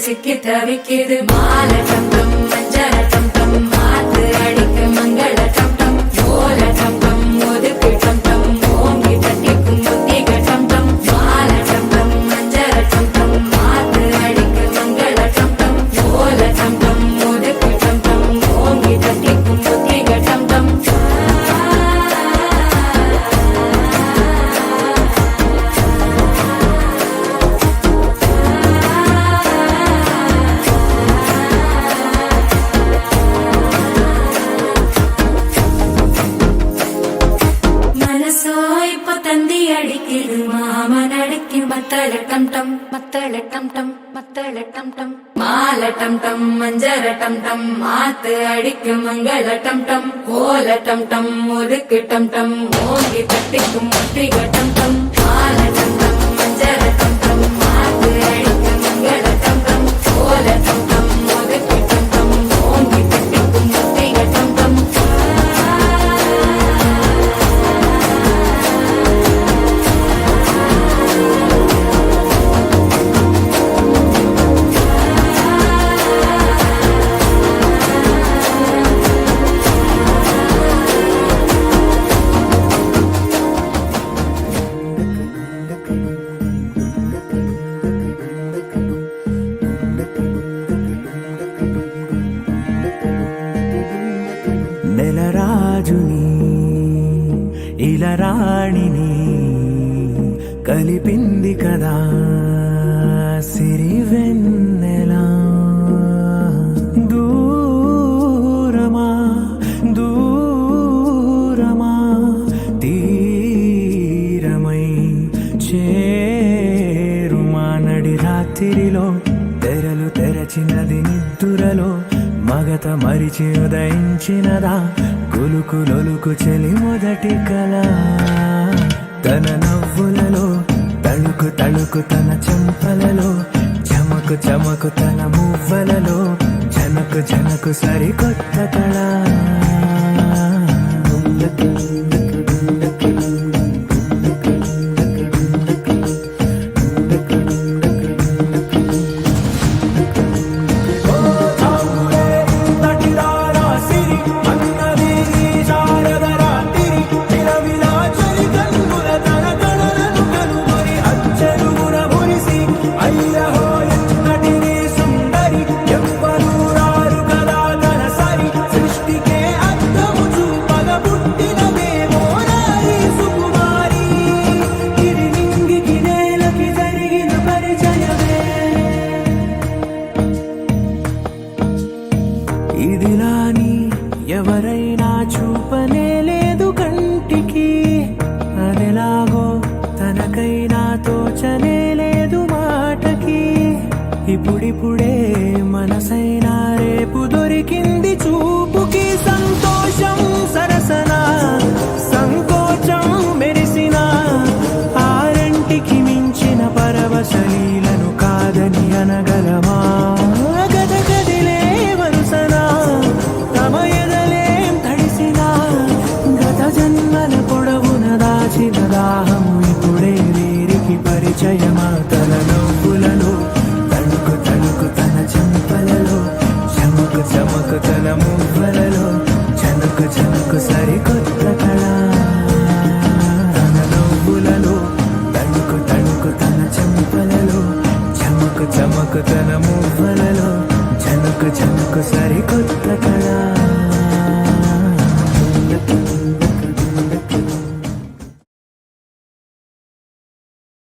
சிக்கி தவிக்கிது மால டம் டம் மஞ்சள டம் டம் மாத்து அடிக்க மங்கள டம் டம் ஓல டம் டம் ஒதுக்கு டம் டம் ஓங்கி தட்டிக்கும் முத்திக டம் டம் மால டம் டம் மஞ்சள டம் டம் மாத்து அடிக்க மங்கள டம் டம் ஓல டம் டம் ஒதுக்கு டம் டம் ஓங்கி தட்டிக்கும் முத்திக டம் டம் தந்தி அடிக்கிது மாமன் அடிக்கி மத்தள டம் டம் மத்தள டம் டம் மத்தள டம் டம் மால டம் டம் மஞ்சள டம் டம் மாத்து அடிக்கு மங்கள டம் டம் ஓல டம் டம் ஒதுக்கு டம் டம் ஓங்கி தட்டிக்கும் முத்திக டம் டம் மால டம் டம் மஞ்சள டம் டம் மாத்து அடிக்கு மங்கள டம் டம் ஓல டம் டம் ஒதுக்கு டம் டம் ஓங்கி தட்டிக்கும் முத்திக டம் டம் నెలరాజుని ఇలరాణిని కలిపింది కదా సిరివెన్నెలా దూరమా దూరమా తీరమై చేరుమా నడి రాత్రిలో తెరలు తెరచినది నిద్దురలో మగత మరిచి ఉదయించినదా కులుకులొలుకు చెలి మొదటి కళ తన నవ్వులలో తళుకు తళుకు తన చెంపలలో చమకు చమకు తన మువ్వలలో జనకు జనకు సరికొత్త కళ ఇదిలాని ఎవరైనా చూపనే లేదు కంటికి అదెలాగో తనకైనా తోచనే లేదు మాటకి ఇప్పుడిప్పుడే మనసైనా రేపు దొరికింది చూపుకి సంతోషం సరసన సంకోచం మెరిసిన ఆరంటికి మించిన పరవశలీలను కాదని అనగలమా దాహము ఇప్పుడే వీరికి పరిచయమా తన నవ్వులలో తణుకు తణుకు తన చెంపలలో చమకు చమకు తన మువ్వలలో చనుకు చనుకు సరికొత్త కళ తన నవ్వులలో తణుకు తణుకు తన చెంపలలో చమకు చమకు తన మువ్వలలో చనుకు చనుకు సరికొత్త కళ